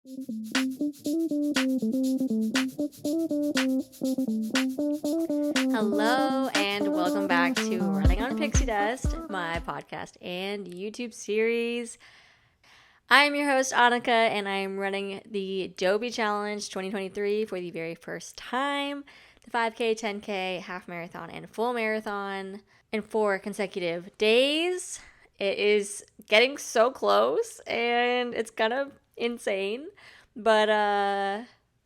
Hello and welcome back to Running on Pixie Dust, my podcast and YouTube series. I am your host, Annika, and I am running the Dopey Challenge 2023 for the very first time. The 5K, 10K, half marathon, and full marathon in 4 consecutive days. It is getting so close, and it's kind of insane, but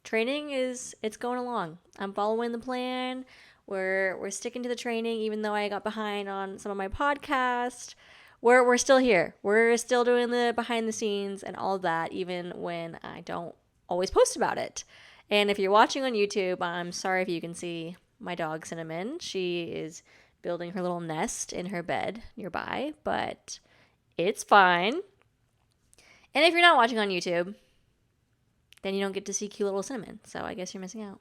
training it's going along. I'm following the plan. We're sticking to the training, even though I got behind on some of my podcast. We're still here. We're still doing the behind the scenes and all of that, even when I don't always post about it. And if you're watching on YouTube, I'm sorry if you can see my dog Cinnamon. She is building her little nest in her bed nearby, but it's fine. And if you're not watching on YouTube, then you don't get to see cute little Cinnamon, so I guess you're missing out.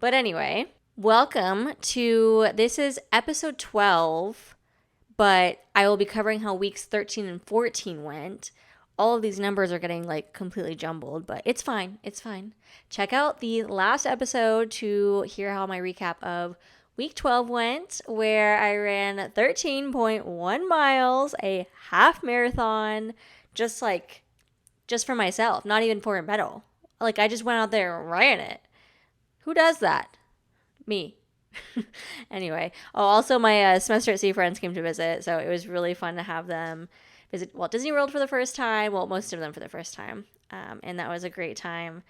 But anyway, welcome to, this is episode 12, but I will be covering how weeks 13 and 14 went. All of these numbers are getting like completely jumbled, but it's fine. It's fine. Check out the last episode to hear how my recap of week 12 went, where I ran 13.1 miles, a half marathon, just for myself, not even for a medal. Like, I just went out there and ran it. Who does that? Me. Anyway, also my semester at sea friends came to visit, so it was really fun to have them visit Walt Disney World for the first time. Well, most of them for the first time, and that was a great time.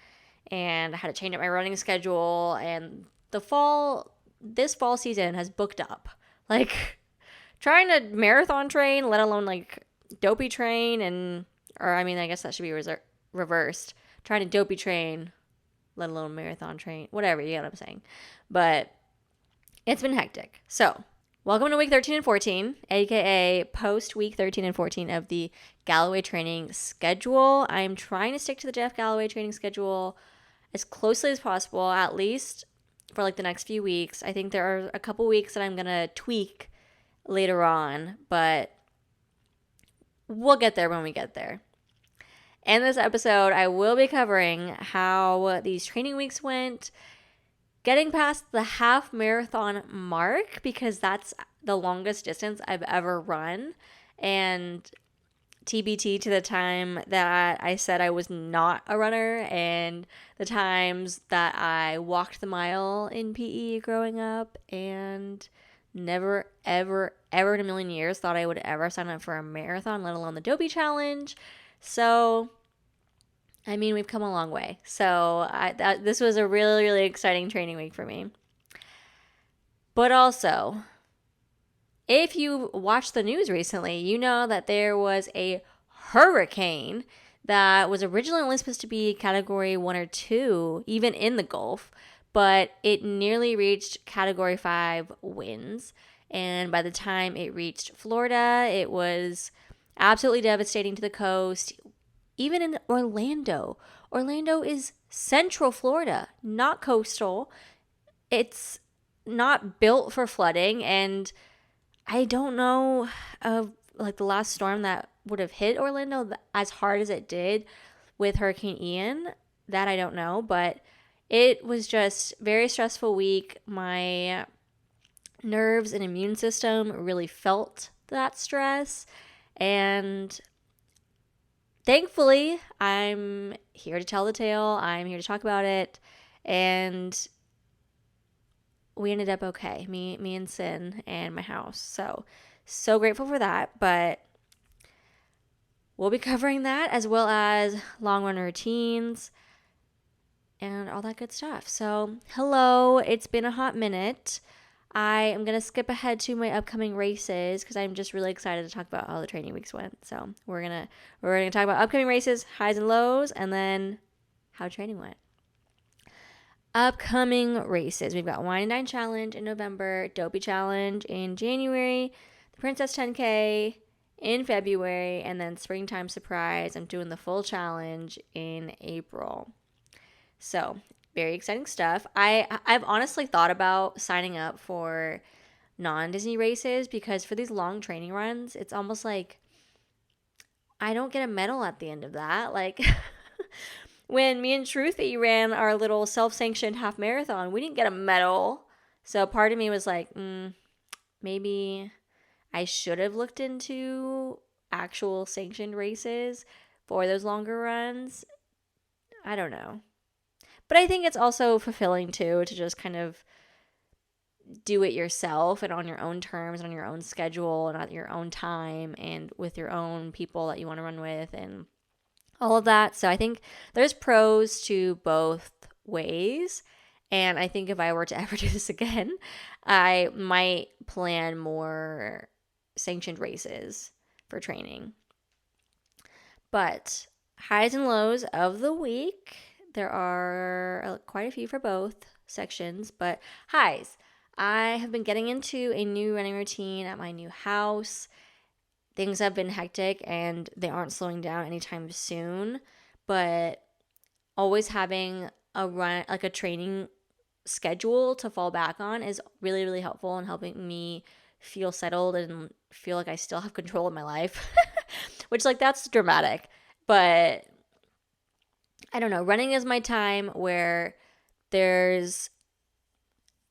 And I had to change up my running schedule, and this fall season has booked up. Like, trying to marathon train, let alone like dopey train, I guess that should be reversed. Trying to dopey train, let alone marathon train, whatever, you know what I'm saying. But it's been hectic. So, welcome to week 13 and 14, aka post week 13 and 14 of the Galloway training schedule. I'm trying to stick to the Jeff Galloway training schedule as closely as possible, at least for like the next few weeks. I think there are a couple weeks that I'm going to tweak later on, but we'll get there when we get there. In this episode, I will be covering how these training weeks went, getting past the half marathon mark, because that's the longest distance I've ever run, and TBT to the time that I said I was not a runner and the times that I walked the mile in PE growing up, and never, ever, ever in a million years thought I would ever sign up for a marathon, let alone the Dopey Challenge. So, I mean, we've come a long way. So this was a really, really exciting training week for me. But also, if you watched the news recently, you know that there was a hurricane that was originally only supposed to be category 1 or 2, even in the Gulf, but it nearly reached category 5 winds. And by the time it reached Florida, it was absolutely devastating to the coast. Even in Orlando. Orlando is central Florida, not coastal. It's not built for flooding, and I don't know of like the last storm that would have hit Orlando as hard as it did with Hurricane Ian. That I don't know, but it was just a very stressful week. My nerves and immune system really felt that stress, and thankfully, I'm here to tell the tale. I'm here to talk about it. And we ended up okay. Me and Sin and my house. So grateful for that. But we'll be covering that, as well as long run routines and all that good stuff. So, hello. It's been a hot minute. I am going to skip ahead to my upcoming races because I'm just really excited to talk about how the training weeks went. So we're gonna talk about upcoming races, highs and lows, and then how training went. Upcoming races. We've got Wine and Dine Challenge in November, Dopey Challenge in January, the Princess 10K in February, and then Springtime Surprise. I'm doing the full challenge in April. So, very exciting stuff. I've honestly thought about signing up for non-Disney races because for these long training runs, it's almost like I don't get a medal at the end of that. Like, when me and Truthy ran our little self-sanctioned half marathon, we didn't get a medal. So part of me was like, maybe I should have looked into actual sanctioned races for those longer runs. I don't know. But I think it's also fulfilling too to just kind of do it yourself and on your own terms, on your own schedule, and at your own time, and with your own people that you want to run with, and all of that. So I think there's pros to both ways. And I think if I were to ever do this again, I might plan more sanctioned races for training. But highs and lows of the week, there are quite a few for both sections. But highs, I have been getting into a new running routine at my new house. Things have been hectic and they aren't slowing down anytime soon, but always having a run, like a training schedule to fall back on, is really, really helpful in helping me feel settled and feel like I still have control of my life, which, like, that's dramatic, but I don't know. Running is my time where there's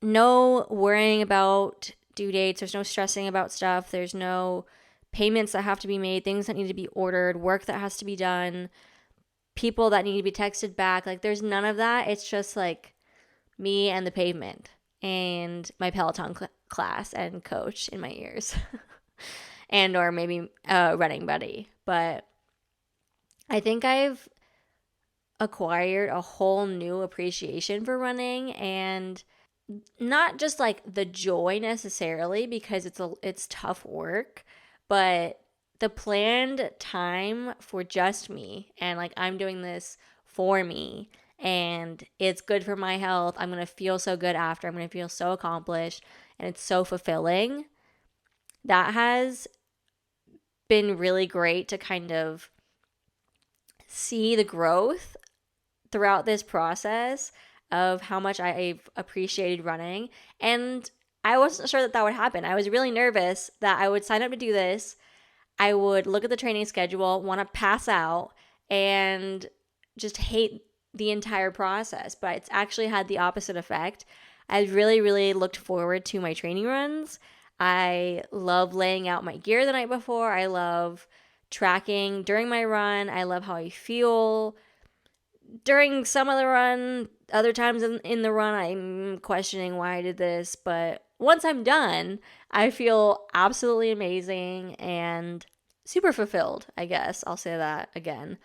no worrying about due dates. There's no stressing about stuff. There's no payments that have to be made, things that need to be ordered, work that has to be done, people that need to be texted back. Like, there's none of that. It's just like me and the pavement and my Peloton class and coach in my ears and or maybe a running buddy. But I think I've acquired a whole new appreciation for running, and not just like the joy necessarily, because it's tough work, but the planned time for just me, and like I'm doing this for me, and it's good for my health. I'm going to feel so good after. I'm going to feel so accomplished, and it's so fulfilling. That has been really great to kind of see the growth throughout this process of how much I've appreciated running. And I wasn't sure that would happen. I was really nervous that I would sign up to do this. I would look at the training schedule, want to pass out, and just hate the entire process. But it's actually had the opposite effect. I really, really looked forward to my training runs. I love laying out my gear the night before. I love tracking during my run. I love how I feel during some of the run. Other times in the run, I'm questioning why I did this. But once I'm done, I feel absolutely amazing and super fulfilled, I guess. I'll say that again.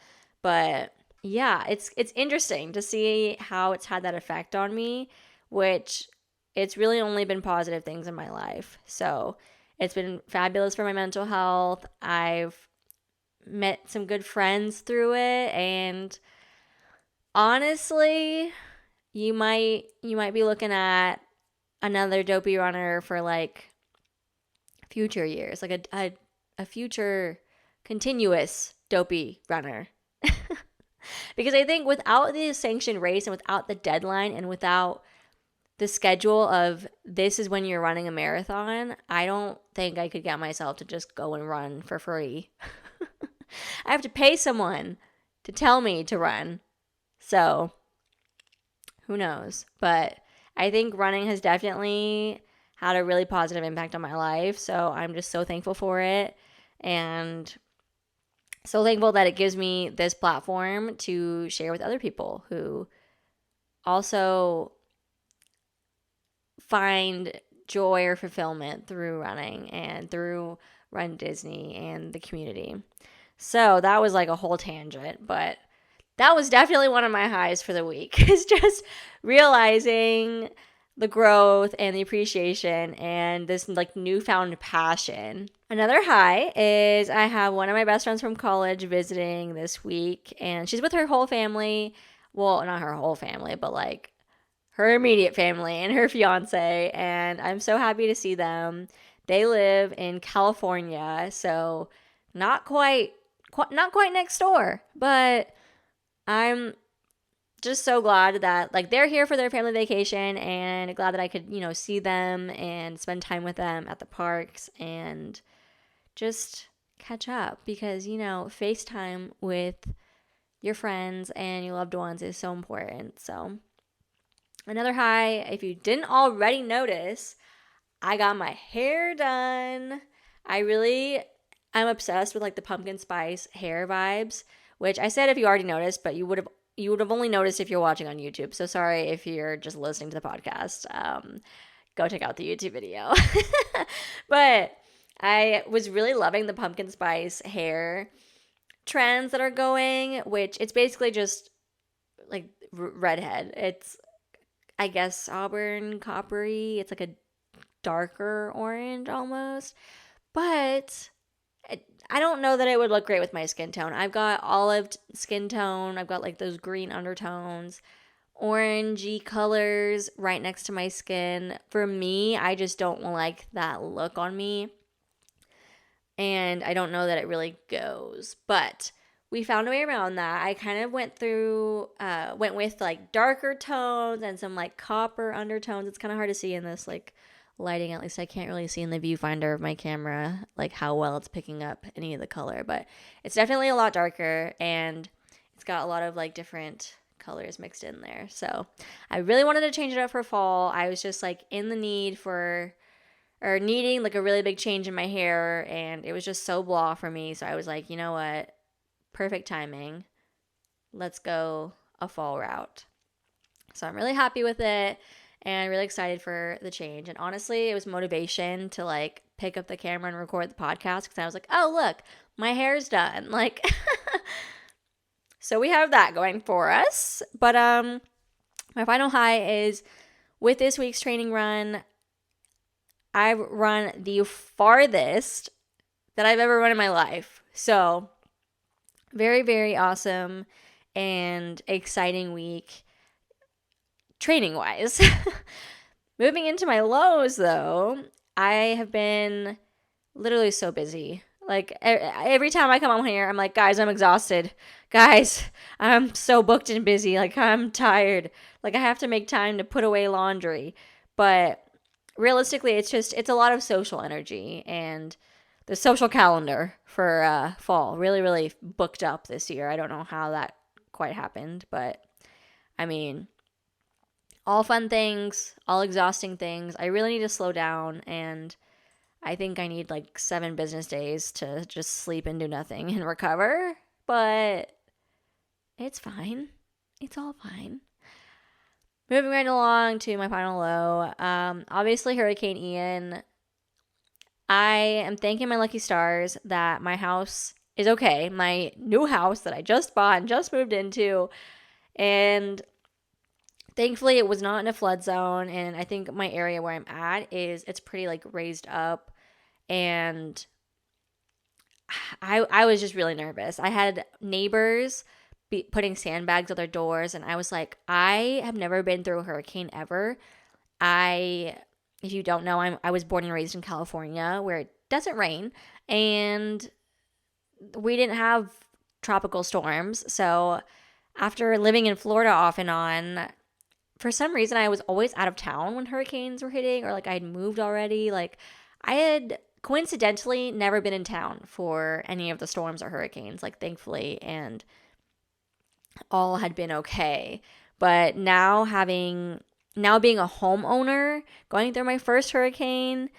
But yeah, it's interesting to see how it's had that effect on me, which it's really only been positive things in my life. So it's been fabulous for my mental health. I've met some good friends through it, and honestly, you might be looking at another dopey runner for like future years, like a future continuous dopey runner. Because I think without the sanctioned race and without the deadline and without the schedule of this is when you're running a marathon, I don't think I could get myself to just go and run for free. I have to pay someone to tell me to run. So who knows? But I think running has definitely had a really positive impact on my life. So I'm just so thankful for it. And so thankful that it gives me this platform to share with other people who also find joy or fulfillment through running and through Run Disney and the community. So that was like a whole tangent, but that was definitely one of my highs for the week, is just realizing the growth and the appreciation and this like newfound passion. Another high is I have one of my best friends from college visiting this week, and she's with her whole family. Well, not her whole family, but like her immediate family and her fiance, and I'm so happy to see them. They live in California, so not quite next door, but I'm just so glad that like they're here for their family vacation, and glad that I could, see them and spend time with them at the parks and just catch up, because, FaceTime with your friends and your loved ones is so important. So another high, if you didn't already notice, I got my hair done. I'm obsessed with like the pumpkin spice hair vibes, which I said if you already noticed, but you would have only noticed if you're watching on YouTube. So sorry if you're just listening to the podcast. Go check out the YouTube video. But I was really loving the pumpkin spice hair trends that are going, which it's basically just like redhead. It's, I guess, auburn coppery. It's like a darker orange almost. But I don't know that it would look great with my skin tone. I've got olive skin tone. I've got like those green undertones, orangey colors right next to my skin. For me, I just don't like that look on me. And I don't know that it really goes. But we found a way around that. I kind of went with like darker tones and some like copper undertones. It's kind of hard to see in this like lighting. At least I can't really see in the viewfinder of my camera like how well it's picking up any of the color. But it's definitely a lot darker, and it's got a lot of like different colors mixed in there. So I really wanted to change it up for fall. I was just like in the needing like a really big change in my hair, and it was just so blah for me. So I was like, you know what? Perfect timing. Let's go a fall route. So I'm really happy with it and really excited for the change. And honestly, it was motivation to like pick up the camera and record the podcast because I was like, oh, look, my hair's done. Like, so we have that going for us. But my final high is with this week's training run, I've run the farthest that I've ever run in my life. So very, very awesome and exciting week training wise. Moving into my lows though, I have been literally so busy. Like every time I come on here, I'm like, guys, I'm exhausted. Guys, I'm so booked and busy. Like I'm tired. Like I have to make time to put away laundry. But realistically, it's a lot of social energy, and the social calendar for fall really, really booked up this year. I don't know how that quite happened, but I mean, all fun things, all exhausting things. I really need to slow down, and I think I need like 7 business days to just sleep and do nothing and recover, but it's fine. It's all fine. Moving right along to my final low. Obviously, Hurricane Ian. I am thanking my lucky stars that my house is okay. My new house that I just bought and just moved into. And thankfully, it was not in a flood zone. And I think my area where I'm at it's pretty like raised up. And I was just really nervous. I had neighbors putting sandbags at their doors, and I was like, I have never been through a hurricane ever. If you don't know, I was born and raised in California where it doesn't rain, and we didn't have tropical storms. So after living in Florida off and on, for some reason I was always out of town when hurricanes were hitting, or like I'd moved already. Like I had coincidentally never been in town for any of the storms or hurricanes, like thankfully, and all had been okay. But now being a homeowner, going through my first hurricane,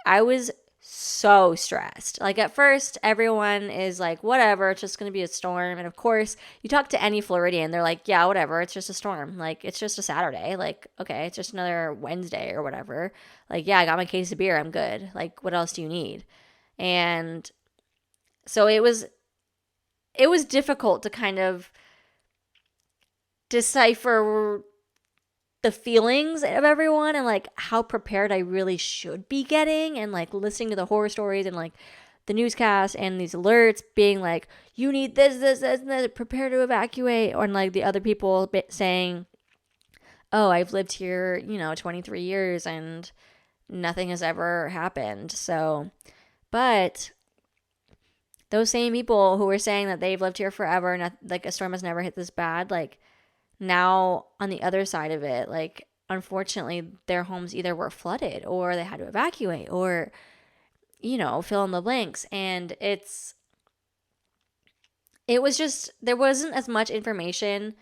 I was so stressed. Like at first, everyone is like, whatever, it's just going to be a storm. And of course, you talk to any Floridian, they're like, yeah, whatever, it's just a storm. Like, it's just a Saturday. Like, okay, it's just another Wednesday or whatever. Like, yeah, I got my case of beer, I'm good. Like, what else do you need? And so it was difficult to kind of decipher the feelings of everyone and like how prepared I really should be getting, and like listening to the horror stories and like the newscast and these alerts being like, you need this, and this, prepare to evacuate, or like the other people saying, oh, I've lived here, 23 years and nothing has ever happened. So, but those same people who were saying that they've lived here forever and like a storm has never hit this bad, like now on the other side of it, like unfortunately their homes either were flooded or they had to evacuate or fill in the blanks. And it's it was just, there wasn't as much information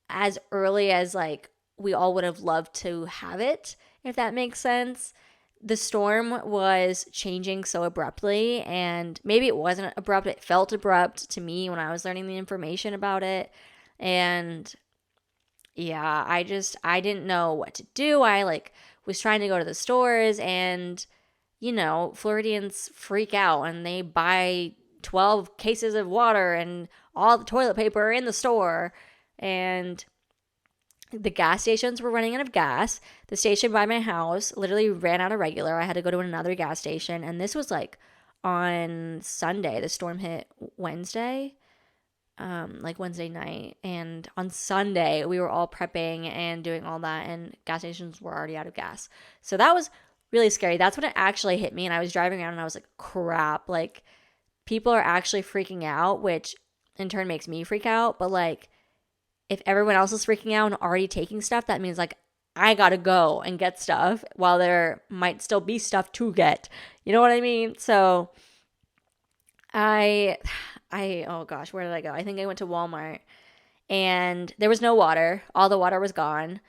as early as like we all would have loved to have it, if that makes sense. The storm was changing so abruptly, and maybe it wasn't abrupt, it felt abrupt to me when I was learning the information about it. And yeah, I didn't know what to do. I like was trying to go to the stores, and Floridians freak out and they buy 12 cases of water and all the toilet paper in the store. And the gas stations were running out of gas. The station by my house literally ran out of regular. I had to go to another gas station. And this was like on Sunday. The storm hit Wednesday, like Wednesday night. And on Sunday, we were all prepping and doing all that. And gas stations were already out of gas. So that was really scary. That's when it actually hit me. And I was driving around and I was like, crap. Like, people are actually freaking out, which in turn makes me freak out. But like, if everyone else is freaking out and already taking stuff, that means like I gotta go and get stuff while there might still be stuff to get. You know what I mean? So oh gosh, where did I go? I think I went to Walmart and there was no water. All the water was gone.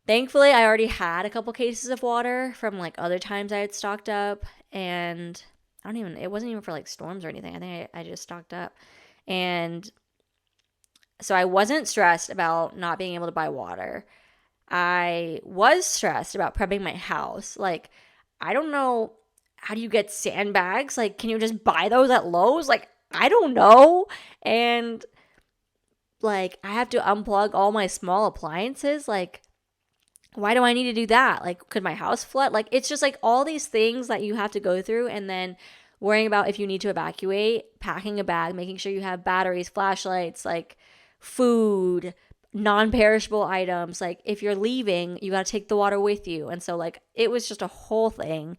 Thankfully, I already had a couple cases of water from like other times I had stocked up, and it wasn't even for like storms or anything. I think I just stocked up. And so I wasn't stressed about not being able to buy water. I was stressed about prepping my house. Like, I don't know, how do you get sandbags? Like, can you just buy those at Lowe's? Like, I don't know. And like, I have to unplug all my small appliances. Like, why do I need to do that? Like, could my house flood? Like, it's just like all these things that you have to go through, and then worrying about if you need to evacuate, packing a bag, making sure you have batteries, flashlights, like food, non-perishable items. Like, if you're leaving, you got to take the water with you. And so like, it was just a whole thing.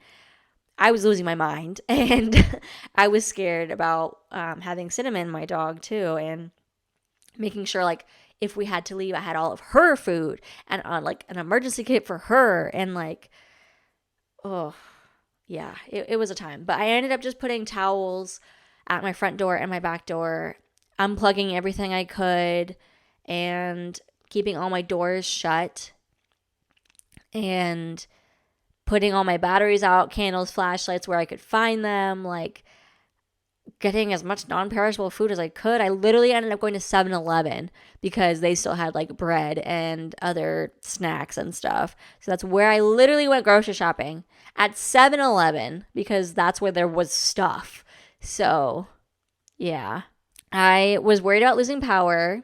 I was losing my mind, and I was scared about having Cinnamon, my dog, too, and making sure like if we had to leave, I had all of her food and like an emergency kit for her. And like, oh yeah, it was a time. But I ended up just putting towels at my front door and my back door, unplugging everything I could, and keeping all my doors shut, and putting all my batteries out, candles, flashlights where I could find them, like getting as much non-perishable food as I could. I literally ended up going to 7-Eleven because they still had like bread and other snacks and stuff. So that's where I literally went grocery shopping, at 7-Eleven, because that's where there was stuff. So yeah, I was worried about losing power.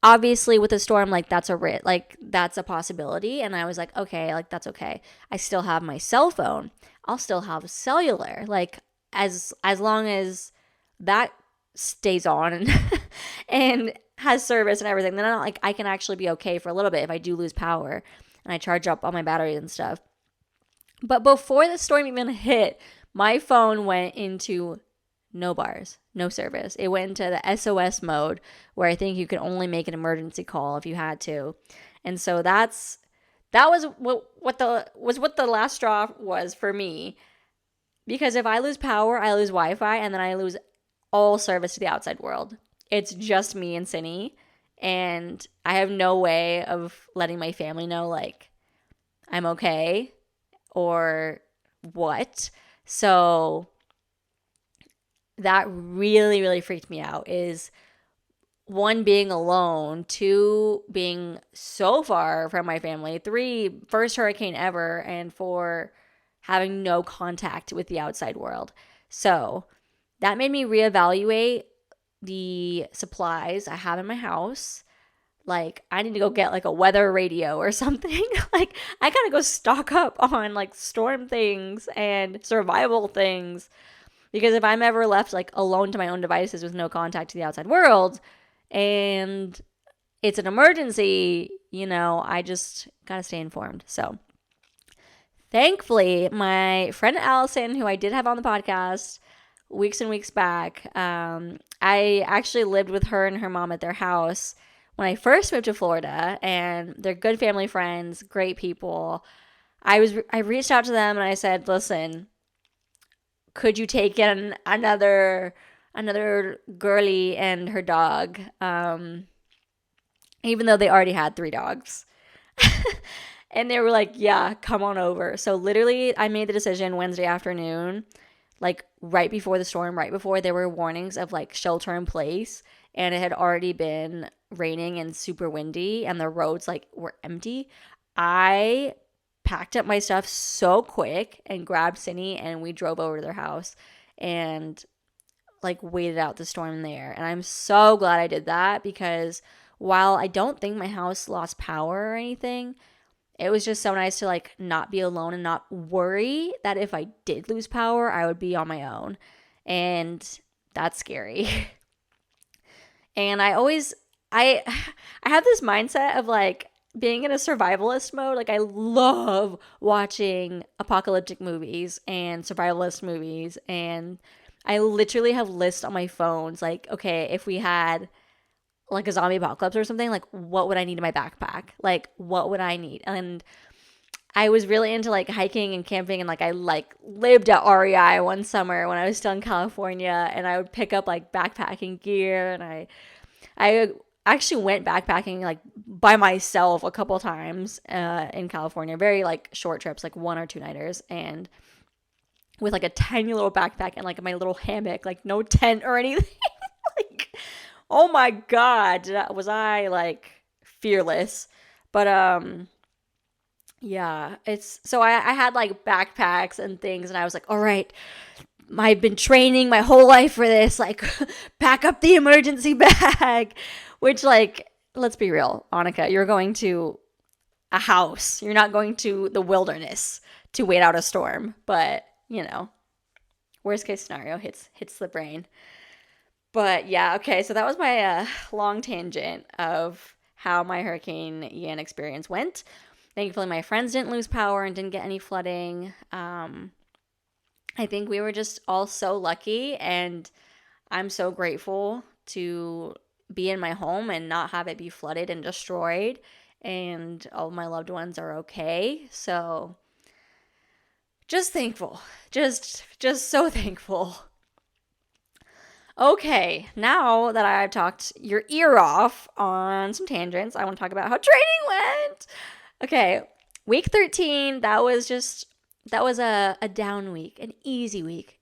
Obviously with a storm, like that's a possibility. And I was like, okay, like that's okay. I still have my cell phone. I'll still have cellular. Like, as long as that stays on and and has service and everything, then I can actually be okay for a little bit if I do lose power and I charge up all my batteries and stuff. But before the storm even hit, my phone went into no bars, no service. It went into the SOS mode, where I think you could only make an emergency call if you had to. And so that was what the last straw was for me. Because if I lose power, I lose Wi-Fi, and then I lose all service to the outside world. It's just me and Cinny, and I have no way of letting my family know, like, I'm okay or what. So that really, really freaked me out. Is one, being alone, two, being so far from my family, three, first hurricane ever, and four, having no contact with the outside world. So that made me reevaluate the supplies I have in my house. Like, I need to go get like a weather radio or something. Like, I gotta go stock up on like storm things and survival things. Because if I'm ever left like alone to my own devices with no contact to the outside world and it's an emergency, I just gotta stay informed. So thankfully, my friend Allison, who I did have on the podcast weeks and weeks back, I actually lived with her and her mom at their house when I first moved to Florida, and they're good family friends, great people. I reached out to them and I said, listen, could you take in another another girly and her dog, even though they already had 3 dogs. And they were like, yeah, come on over. So literally, I made the decision Wednesday afternoon, like right before the storm, right before there were warnings of like shelter in place. And it had already been raining and super windy, and the roads like were empty. I packed up my stuff so quick and grabbed Cindy, and we drove over to their house and like waited out the storm there. And I'm so glad I did that, because while I don't think my house lost power or anything, it was just so nice to like not be alone and not worry that if I did lose power, I would be on my own. And that's scary. And I have this mindset of like being in a survivalist mode. Like I love watching apocalyptic movies and survivalist movies, and I literally have lists on my phones like, okay, if we had like a zombie apocalypse or something, like what would I need in my backpack? Like what would I need? And I was really into like hiking and camping, and like I like lived at REI one summer when I was still in California, and I would pick up like backpacking gear, and I actually went backpacking like by myself a couple times in California, very like short trips, like 1 or 2 nighters, and with like a tiny little backpack and like my little hammock, like no tent or anything. Like, oh my God, was I like fearless. But yeah, it's so I had like backpacks and things, and I was like, all right, I've been training my whole life for this, like pack up the emergency bag, which like, let's be real, Annika, you're going to a house. You're not going to the wilderness to wait out a storm, but you know, worst case scenario hits the brain. But yeah, okay, so that was my long tangent of how my Hurricane Ian experience went. Thankfully, my friends didn't lose power and didn't get any flooding. I think we were just all so lucky, and I'm so grateful to be in my home and not have it be flooded and destroyed, and all of my loved ones are okay. So just thankful. Just so thankful. Okay, now that I've talked your ear off on some tangents, I want to talk about how training went. Okay, week 13, that was a down week, an easy week,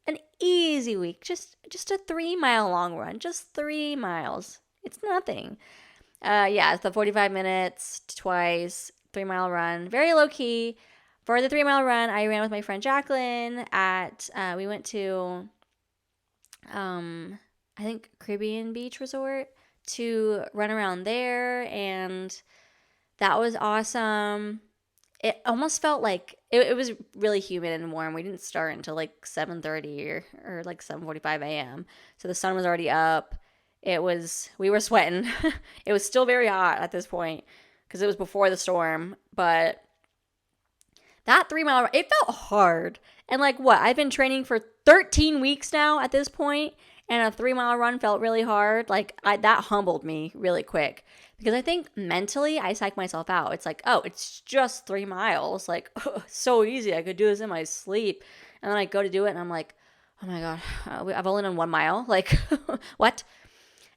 just a 3-mile long run, just 3 miles. It's nothing. Yeah, it's the 45 minutes twice, 3-mile run, very low key. For the 3-mile run, I ran with my friend Jacqueline we went to, I think Caribbean Beach Resort to run around there, and that was awesome. It almost felt like it was really humid and warm. We didn't start until like 7:30 or like 7:45 a.m. So the sun was already up. We were sweating. It was still very hot at this point because it was before the storm. But that 3-mile, it felt hard. And like what? I've been training for 13 weeks now at this point, and a 3-mile run felt really hard. Like that humbled me really quick, because I think mentally I psych myself out. It's like, oh, it's just 3 miles. Like, so easy. I could do this in my sleep. And then I go to do it, and I'm like, oh my God, I've only done 1 mile. Like, what?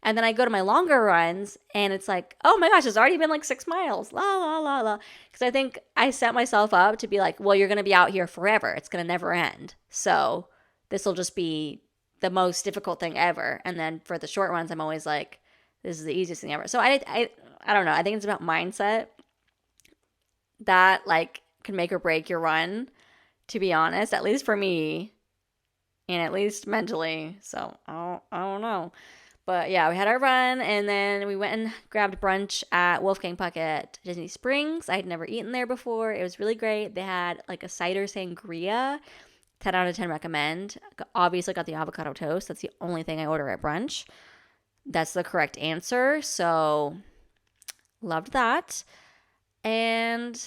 And then I go to my longer runs, and it's like, oh my gosh, it's already been like 6 miles. La, la, la, la. Because I think I set myself up to be like, well, you're going to be out here forever. It's going to never end. So this will just be the most difficult thing ever. And then for the short runs, I'm always like, this is the easiest thing ever. So I don't know. I think it's about mindset that like can make or break your run, to be honest, at least for me, and at least mentally. So I don't know. But yeah, we had our run, and then we went and grabbed brunch at Wolfgang Puck at Disney Springs. I had never eaten there before. It was really great. They had like a cider sangria. 10 out of 10 recommend. Obviously got the avocado toast. That's the only thing I order at brunch. That's the correct answer. So loved that. And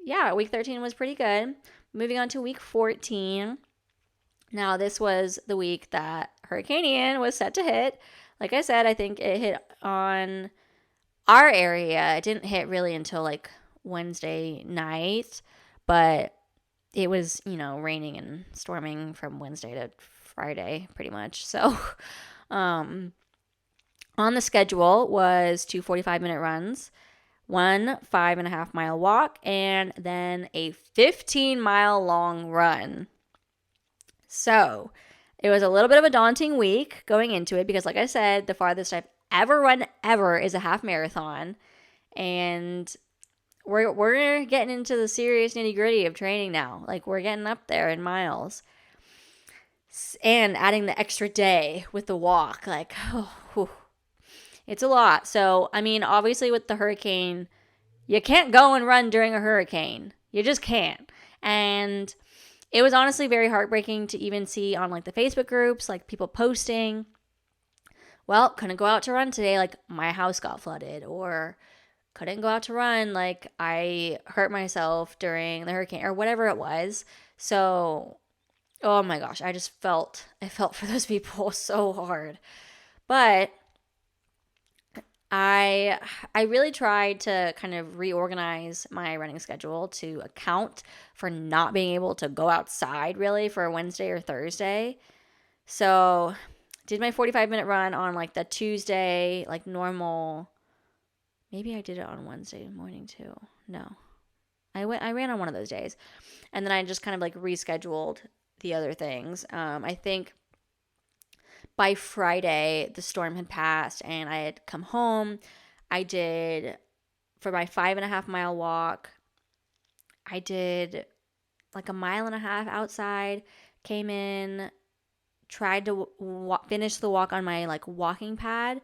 yeah, week 13 was pretty good. Moving on to week 14. Now, this was the week that Hurricane Ian was set to hit. Like I said, I think it hit on our area. It didn't hit really until like Wednesday night, but it was, raining and storming from Wednesday to Friday pretty much. So On the schedule was 2 45-minute runs, 1 5.5-mile walk, and then a 15-mile long run. So it was a little bit of a daunting week going into it because, like I said, the farthest I've ever run ever is a half marathon. And we're getting into the serious nitty gritty of training now. Like, we're getting up there in miles. And adding the extra day with the walk. Like, it's a lot. So, I mean, obviously with the hurricane, you can't go and run during a hurricane. You just can't. And it was honestly very heartbreaking to even see on like the Facebook groups, like people posting, well, couldn't go out to run today. Like, my house got flooded, or couldn't go out to run. Like, I hurt myself during the hurricane, or whatever it was. So, oh my gosh, I felt for those people so hard. But I really tried to kind of reorganize my running schedule to account for not being able to go outside really for Wednesday or Thursday. So did my 45-minute run on like the Tuesday, like normal. Maybe I did it on Wednesday morning too. No. I ran on one of those days. And then I just kind of like rescheduled the other things. I think by Friday, the storm had passed and I had come home. I did, for my 5.5-mile walk, I did like a 1.5 miles outside, came in, tried to finish the walk on my like walking pad,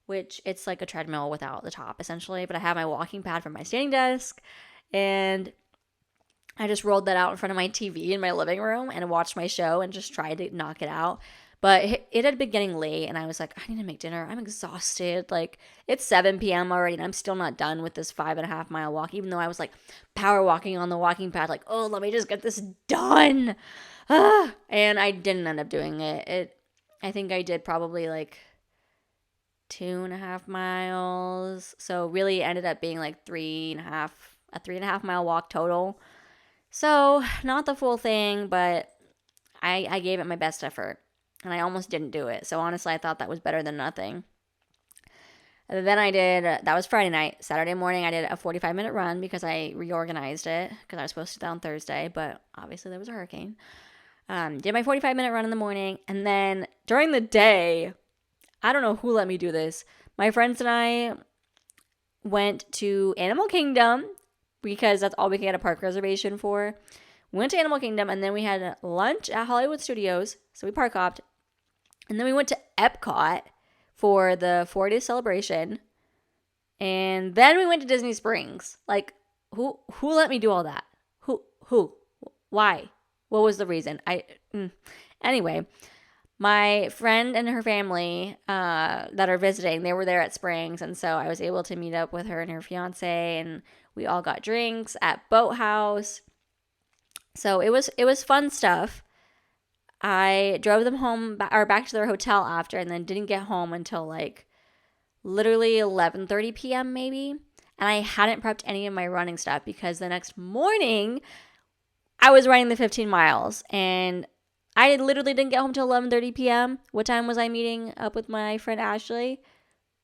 which it's like a treadmill without the top essentially, but I have my walking pad from my standing desk, and I just rolled that out in front of my TV in my living room and watched my show and just tried to knock it out. But it had been getting late, and I was like, I need to make dinner. I'm exhausted. Like, it's 7 p.m. already, and I'm still not done with this 5.5-mile walk, even though I was like power walking on the walking pad, like, oh, let me just get this done. And I didn't end up doing it. I think I did probably like 2.5 miles. So really ended up being like a 3.5-mile walk total. So not the full thing, but I gave it my best effort. And I almost didn't do it. So honestly, I thought that was better than nothing. And then that was Friday night. Saturday morning, I did a 45-minute run because I reorganized it because I was supposed to do that on Thursday, but obviously there was a hurricane. Did my 45-minute run in the morning. And then during the day, I don't know who let me do this. My friends and I went to Animal Kingdom because that's all we could get a park reservation for. We went to Animal Kingdom, and then we had lunch at Hollywood Studios. So we park hopped. And then we went to Epcot for the 40th celebration. And then we went to Disney Springs. Like, who let me do all that? Who? Why? What was the reason? Anyway, my friend and her family that are visiting, they were there at Springs. And so I was able to meet up with her and her fiance. And we all got drinks at Boathouse. So it was fun stuff. I drove them home or back to their hotel after, and then didn't get home until like literally 11:30 p.m. maybe. And I hadn't prepped any of my running stuff because the next morning I was running the 15 miles, and I literally didn't get home till 11:30 p.m. What time was I meeting up with my friend Ashley?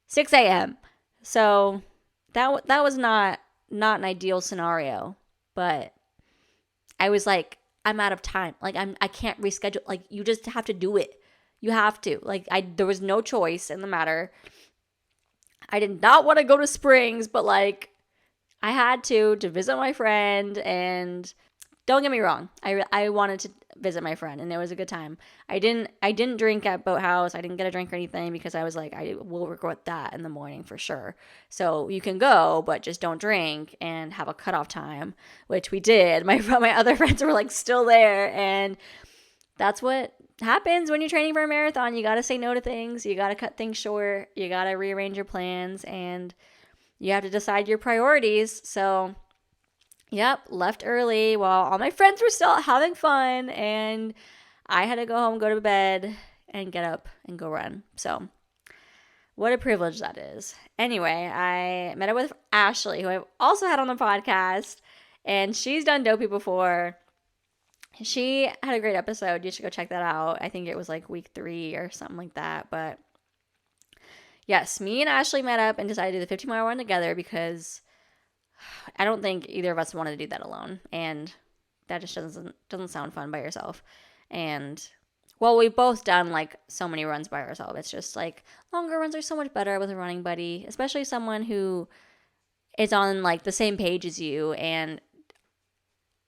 6 a.m. So that was not an ideal scenario, but I was like, I'm out of time. Like, I can't reschedule. Like, you just have to do it. You have to. Like, there was no choice in the matter. I did not want to go to Springs, but like, I had to visit my friend. And don't get me wrong, I wanted to visit my friend, and it was a good time. I didn't drink at Boathouse. I didn't get a drink or anything because I was like, I will regret that in the morning for sure. So you can go, but just don't drink and have a cutoff time, which we did. My other friends were like still there, and that's what happens when you're training for a marathon. You got to say no to things. You got to cut things short. You got to rearrange your plans, and you have to decide your priorities. So yep, left early while all my friends were still having fun, and I had to go home, go to bed, and get up and go run. So what a privilege that is. Anyway, I met up with Ashley, who I've also had on the podcast, and she's done Dopey before. She had a great episode. You should go check that out. I think it was like week 3 or something like that, but yes, me and Ashley met up and decided to do the 50-mile run together because I don't think either of us wanted to do that alone. And that just doesn't sound fun by yourself. And well, we've both done like so many runs by ourselves. It's just like longer runs are so much better with a running buddy, especially someone who is on like the same page as you and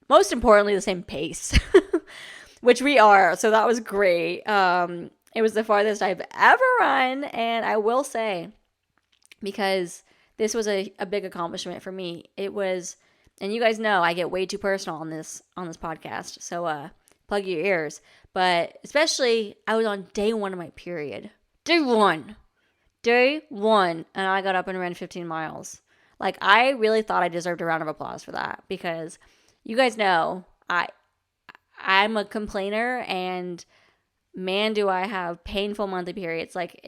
most importantly the same pace, which we are. So that was great. It was the farthest I've ever run, and I will say, because this was a big accomplishment for me. It was, and you guys know I get way too personal on this podcast, so plug your ears. But especially, I was on day 1 of my period. Day one, and I got up and ran 15 miles. Like, I really thought I deserved a round of applause for that, because you guys know I'm a complainer, and man, do I have painful monthly periods. Like,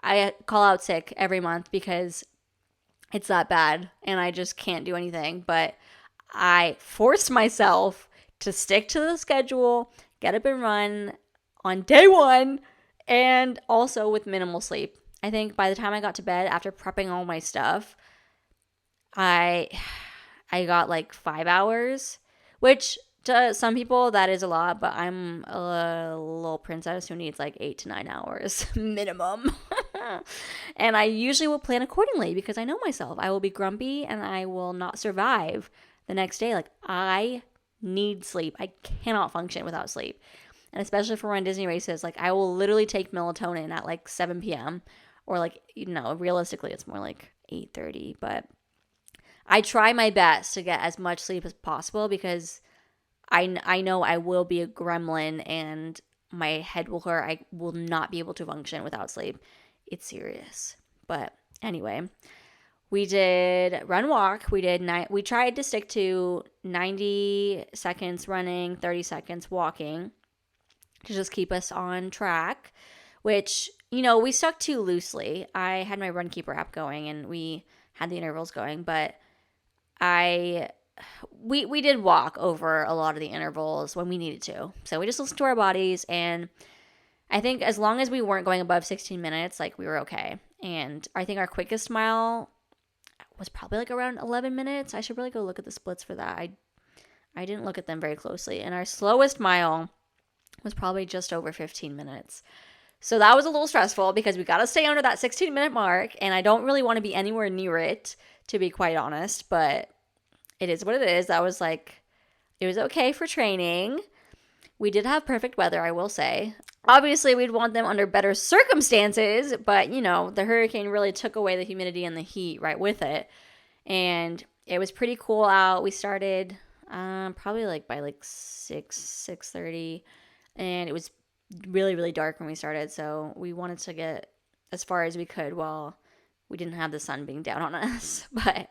I call out sick every month because it's that bad and I just can't do anything. But I forced myself to stick to the schedule, get up and run on day 1, and also with minimal sleep. I think by the time I got to bed after prepping all my stuff, I got like 5 hours, which to some people that is a lot, but I'm a little princess who needs like 8 to 9 hours minimum. And I usually will plan accordingly because I know myself. I will be grumpy and I will not survive the next day. Like, I need sleep. I cannot function without sleep. And especially for Run Disney races, like, I will literally take melatonin at like 7 p.m. or like, realistically it's more like 8:30. But I try my best to get as much sleep as possible because I know I will be a gremlin and my head will hurt. I will not be able to function without sleep. It's serious. But anyway, we did run walk. We tried to stick to 90 seconds running, 30 seconds walking to just keep us on track, which, we stuck to loosely. I had my Runkeeper app going and we had the intervals going, but we did walk over a lot of the intervals when we needed to. So we just listened to our bodies, and I think as long as we weren't going above 16 minutes, like, we were okay. And I think our quickest mile was probably like around 11 minutes. I should really go look at the splits for that. I didn't look at them very closely. And our slowest mile was probably just over 15 minutes. So that was a little stressful because we got to stay under that 16-minute mark, and I don't really want to be anywhere near it, to be quite honest, but it is what it is. That was like, it was okay for training. We did have perfect weather, I will say. Obviously, we'd want them under better circumstances, but, the hurricane really took away the humidity and the heat right with it. And it was pretty cool out. We started probably like by like 6:30, and it was really, really dark when we started. So we wanted to get as far as we could while we didn't have the sun being down on us. But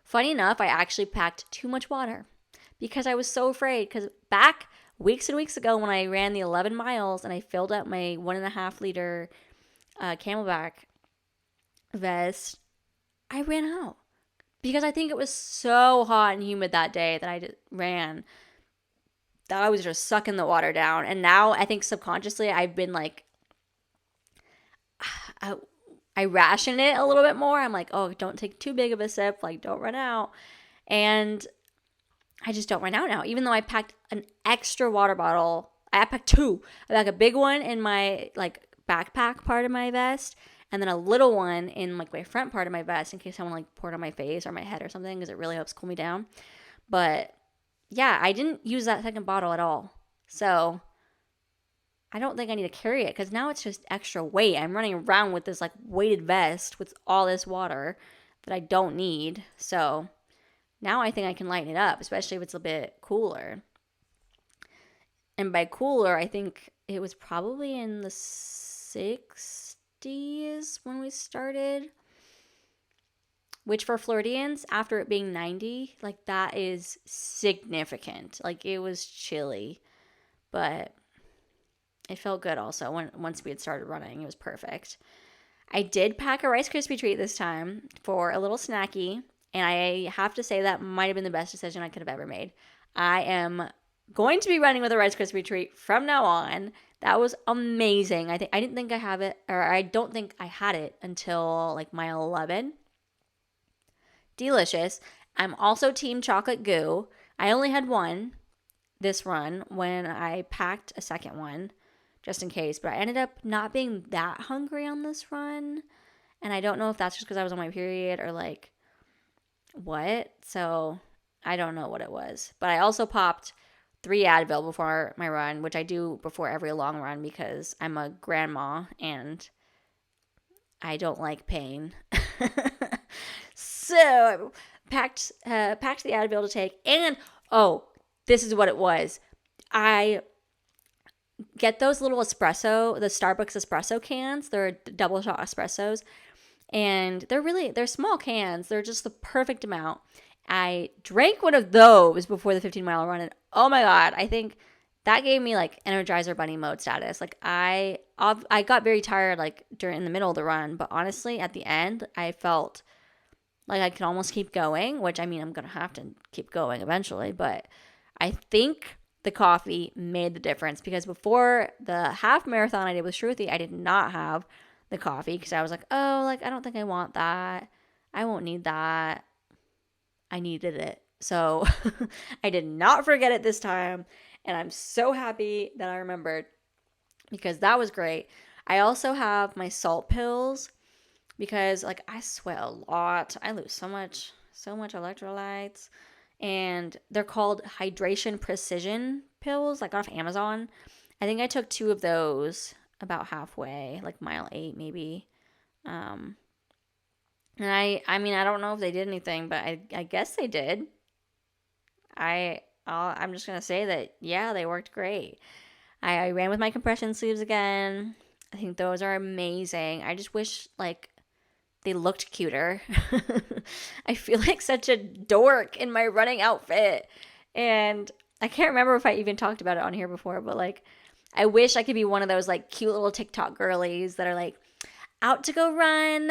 funny enough, I actually packed too much water because I was so afraid. Because back weeks and weeks ago when I ran the 11 miles and I filled up my 1.5 liter Camelback vest, I ran out. Because I think it was so hot and humid that day that I ran that I was just sucking the water down. And now I think subconsciously I've been like, I ration it a little bit more. I'm like, oh, don't take too big of a sip. Like, don't run out. And I just don't run out now. Even though I packed an extra water bottle. I packed 2. I packed a big one in my like backpack part of my vest, and then a little one in like my front part of my vest in case someone like poured on my face or my head or something, because it really helps cool me down. But yeah, I didn't use that second bottle at all. So I don't think I need to carry it because now it's just extra weight. I'm running around with this like weighted vest with all this water that I don't need. So now I think I can lighten it up, especially if it's a bit cooler. And by cooler, I think it was probably in the 60s when we started. Which for Floridians, after it being 90, like that is significant. Like it was chilly, but it felt good also once we had started running. It was perfect. I did pack a Rice Krispie treat this time for a little snacky, and I have to say that might have been the best decision I could have ever made. I am going to be running with a Rice Krispie treat from now on. That was amazing. I didn't think I have it, or I don't think I had it until like mile 11. Delicious. I'm also team chocolate goo. I only had one this run when I packed a second one just in case, but I ended up not being that hungry on this run. And I don't know if that's just because I was on my period or like what. So I don't know what it was. But I also popped 3 Advil before my run, which I do before every long run because I'm a grandma and I don't like pain. So I packed the Advil to take. And, oh, this is what it was. I get those little espresso, the Starbucks espresso cans. They're double shot espressos. And they're small cans. They're just the perfect amount. I drank one of those before the 15-mile run. And oh my God, I think that gave me like Energizer Bunny mode status. Like I got very tired like during the middle of the run. But honestly, at the end, I felt like I could almost keep going, which I mean, I'm going to have to keep going eventually. But I think the coffee made the difference because before the half marathon I did with Shruti, I did not have the coffee because I was like, oh, like, I don't think I want that. I won't need that. I needed it. So I did not forget it this time. And I'm so happy that I remembered because that was great. I also have my salt pills because like I sweat a lot. I lose so much electrolytes. And they're called hydration precision pills, like off Amazon. I think I took 2 of those about halfway, like mile 8 maybe. And I mean, I don't know if they did anything, but I guess they did. I'm just gonna say that yeah, they worked great. I ran with my compression sleeves again. I think those are amazing. I just wish like they looked cuter. I feel like such a dork in my running outfit. And I can't remember if I even talked about it on here before, but like I wish I could be one of those like cute little TikTok girlies that are like out to go run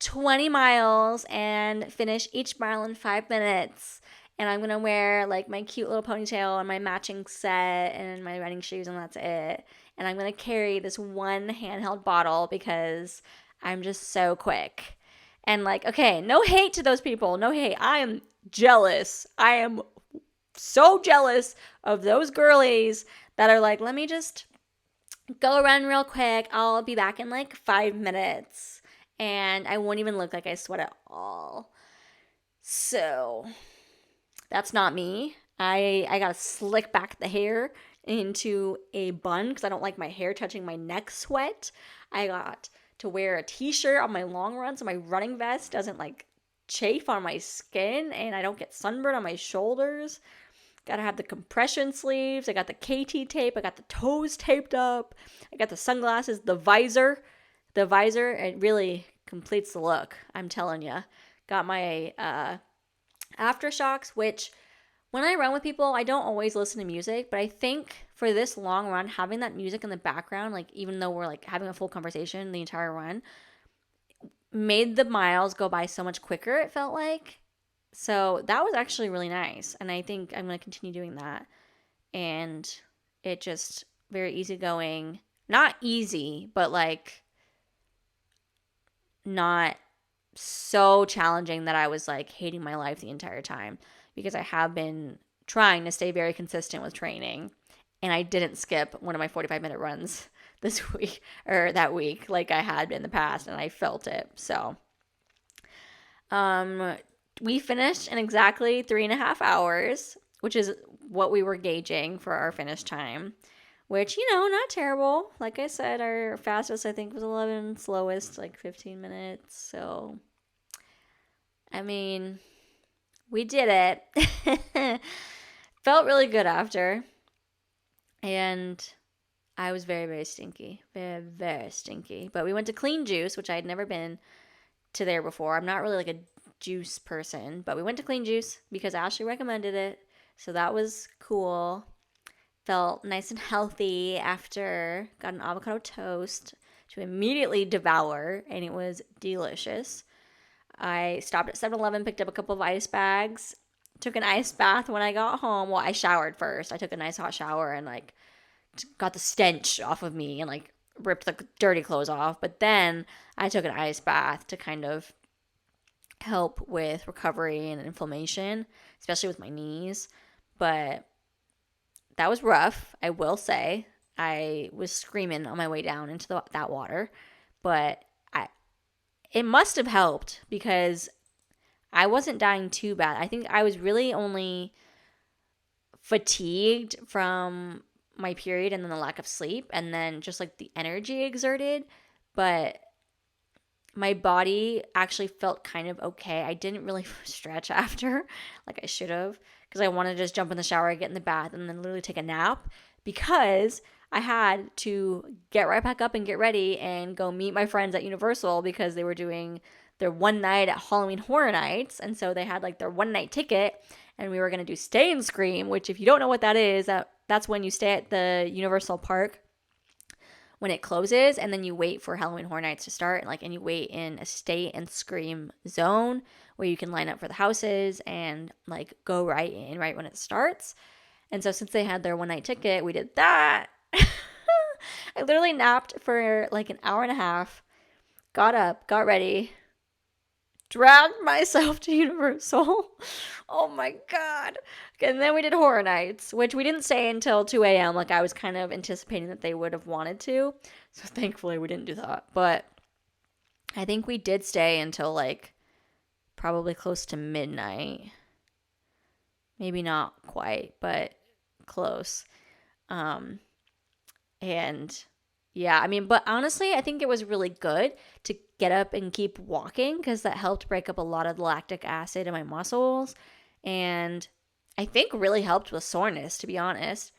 20 miles and finish each mile in 5 minutes. And I'm going to wear like my cute little ponytail and my matching set and my running shoes, and that's it. And I'm going to carry this one handheld bottle because I'm just so quick. And like, okay, no hate to those people. No hate. I am jealous. I am so jealous of those girlies that are like, let me just go run real quick. I'll be back in like 5 minutes. And I won't even look like I sweat at all. So that's not me. I gotta slick back the hair into a bun because I don't like my hair touching my neck sweat. I got to wear a t-shirt on my long run so my running vest doesn't like chafe on my skin and I don't get sunburn on my shoulders. Gotta have the compression sleeves. I got the KT tape. I got the toes taped up. I got the sunglasses, the visor. The visor, it really completes the look. I'm telling you. Got my aftershocks, which when I run with people, I don't always listen to music, but I think for this long run, having that music in the background, like even though we're like having a full conversation the entire run, made the miles go by so much quicker, it felt like. So that was actually really nice. And I think I'm going to continue doing that. And it just very easygoing. Not easy, but like not so challenging that I was like hating my life the entire time, because I have been trying to stay very consistent with training, and I didn't skip one of my 45-minute runs this week or that week like I had been in the past, and I felt it. So we finished in exactly 3.5 hours, which is what we were gauging for our finish time. Which, you know, not terrible. Like I said, our fastest, I think, was 11. Slowest, like 15 minutes. So, I mean, we did it. Felt really good after. And I was very, very stinky. Very, very stinky. But we went to Clean Juice, which I had never been to there before. I'm not really like a juice person. But we went to Clean Juice because Ashley recommended it. So that was cool. Felt nice and healthy after. Got an avocado toast to immediately devour, and it was delicious. I stopped at 7-Eleven, picked up a couple of ice bags, took an ice bath when I got home. Well, I showered first. I took a nice hot shower and like got the stench off of me and like ripped the dirty clothes off. But then I took an ice bath to kind of help with recovery and inflammation, especially with my knees. But that was rough, I will say. I was screaming on my way down into that water, but it must have helped because I wasn't dying too bad. I think I was really only fatigued from my period and then the lack of sleep and then just like the energy exerted, but my body actually felt kind of okay. I didn't really stretch after like I should have because I wanted to just jump in the shower, get in the bath, and then literally take a nap because I had to get right back up and get ready and go meet my friends at Universal because they were doing their one night at Halloween Horror Nights. And so they had like their one night ticket and we were going to do Stay and Scream, which if you don't know what that is, that's when you stay at the Universal Park when it closes and then you wait for Halloween Horror Nights to start and you wait in a Stay and Scream zone where you can line up for the houses and like go right in right when it starts. And so since they had their one night ticket, we did that. I literally napped for like an hour and a half, got up, got ready, dragged myself to Universal. Oh my God. And then we did Horror Nights, which we didn't stay until 2 a.m. Like I was kind of anticipating that they would have wanted to. So thankfully we didn't do that. But I think we did stay until like probably close to midnight. Maybe not quite, but close. And yeah, I mean, but honestly, I think it was really good to get up and keep walking because that helped break up a lot of the lactic acid in my muscles. And I think really helped with soreness, to be honest.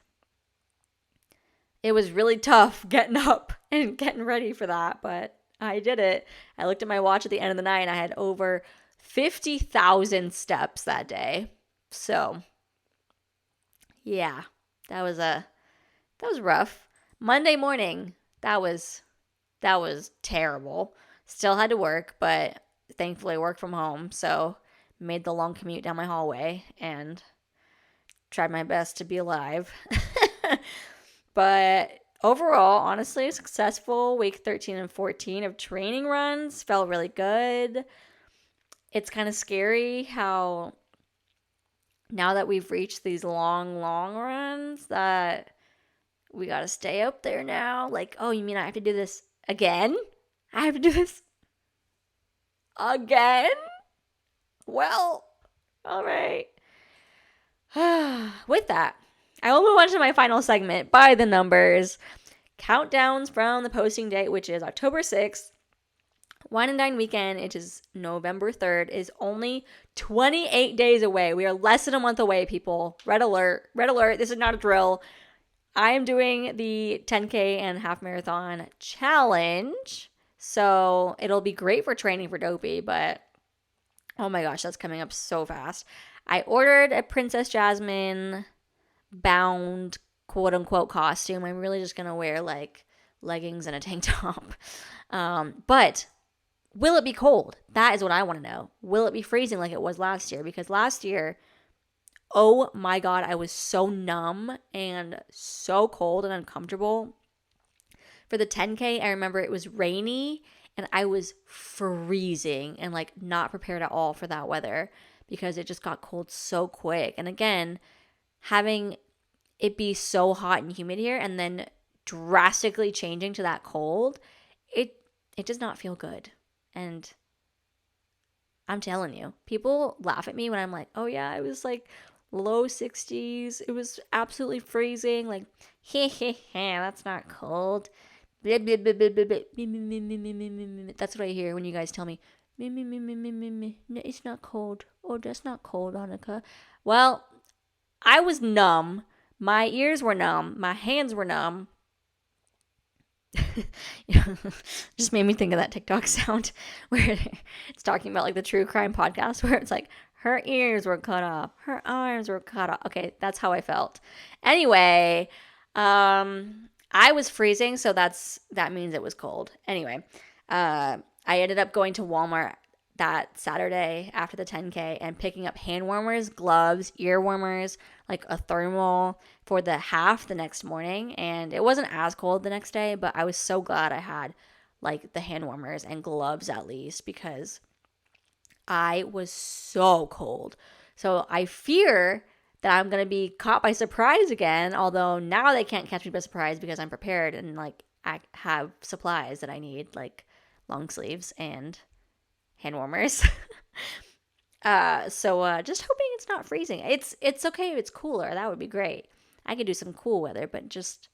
It was really tough getting up and getting ready for that, but I did it. I looked at my watch at the end of the night and I had over 50,000 steps that day. So, yeah, that was rough. Monday morning, that was terrible. Still had to work, but thankfully I worked from home, so made the long commute down my hallway and tried my best to be alive. But overall, honestly, successful week 13 and 14 of training runs. Felt really good. It's kind of scary how now that we've reached these long runs that we got to stay up there now. Like, oh, you mean I have to do this again? I have to do this again? Well, all right. With that, I will move on to my final segment, by the numbers. Countdowns from the posting date, which is October 6th. Wine and Dine weekend, which is November 3rd, is only 28 days away. We are less than a month away, people. Red alert. Red alert. This is not a drill. I am doing the 10K and half marathon challenge, so it'll be great for training for Dopey, but oh my gosh, that's coming up so fast. I ordered a Princess Jasmine bound quote-unquote costume. I'm really just going to wear like leggings and a tank top. But will it be cold? That is what I want to know. Will it be freezing like it was last year? Because last year, oh my God, I was so numb and so cold and uncomfortable. For the 10K, I remember it was rainy and I was freezing and like not prepared at all for that weather because it just got cold so quick. And again, having it be so hot and humid here and then drastically changing to that cold, it does not feel good. And I'm telling you, people laugh at me when I'm like, oh yeah, it was like low 60s. It was absolutely freezing. Like, that's not cold. That's what I hear when you guys tell me, no, it's not cold. Oh, that's not cold, Annika. Well, I was numb. My ears were numb. My hands were numb. Just made me think of that TikTok sound where it's talking about like the true crime podcast where it's like her ears were cut off, her arms were cut off. Okay, that's how I felt. Anyway, I was freezing, so that means it was cold. Anyway, I ended up going to Walmart that Saturday after the 10K and picking up hand warmers, gloves, ear warmers, like a thermal for the half the next morning. And it wasn't as cold the next day, but I was so glad I had like the hand warmers and gloves at least, because I was so cold. So I fear that I'm going to be caught by surprise again, although now they can't catch me by surprise because I'm prepared and like I have supplies that I need, like long sleeves and hand warmers. So just hoping it's not freezing. It's okay if it's cooler. That would be great. I could do some cool weather, but just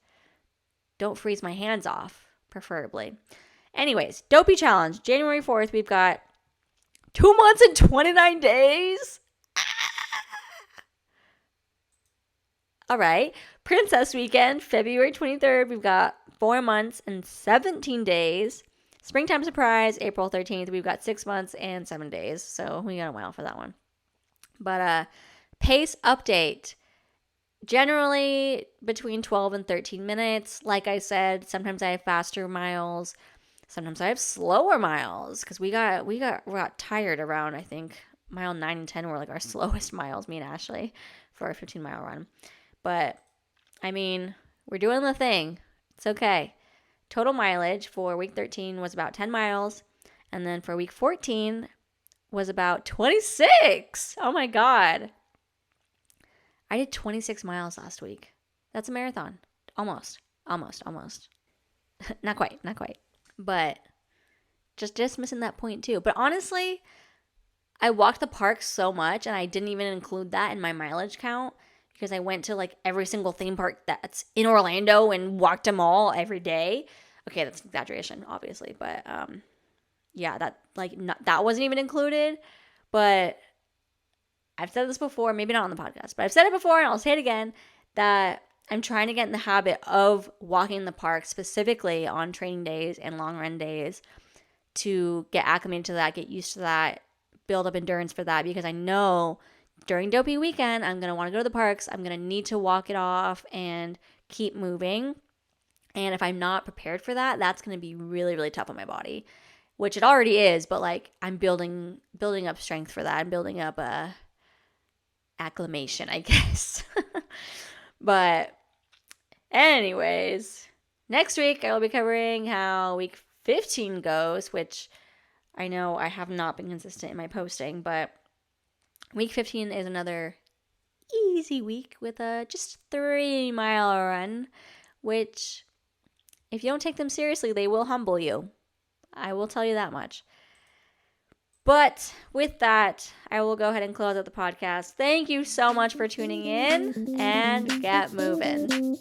don't freeze my hands off, preferably. Anyways, Dopey Challenge, January 4th, we've got 2 months and 29 days. All right. Princess Weekend, February 23rd, we've got 4 months and 17 days. Springtime Surprise, April 13th, we've got 6 months and 7 days. So we got a while for that one. But pace update. Generally between 12 and 13 minutes. Like I said, sometimes I have faster miles. Sometimes I have slower miles because we got tired around, I think, mile 9 and 10 were like our slowest miles, me and Ashley, for our 15-mile run. But, I mean, we're doing the thing. It's okay. Total mileage for week 13 was about 10 miles. And then for week 14 was about 26. Oh, my God. I did 26 miles last week. That's a marathon. Almost. Not quite. But just missing that point too. But honestly, I walked the park so much and I didn't even include that in my mileage count because I went to like every single theme park that's in Orlando and walked them all every day. Okay, that's an exaggeration, obviously. But yeah, that wasn't even included. But I've said this before, maybe not on the podcast, but I've said it before and I'll say it again, that I'm trying to get in the habit of walking the park specifically on training days and long run days to get acclimated to that, get used to that, build up endurance for that, because I know during Dopey weekend, I'm going to want to go to the parks. I'm going to need to walk it off and keep moving. And if I'm not prepared for that, that's going to be really, really tough on my body, which it already is, but like I'm building up strength for that. I'm building up a acclimation, I guess. But anyways, next week I will be covering how week 15 goes, which I know I have not been consistent in my posting, but week 15 is another easy week with a just 3-mile run, which if you don't take them seriously, they will humble you. I will tell you that much. But with that, I will go ahead and close out the podcast. Thank you so much for tuning in, and get moving.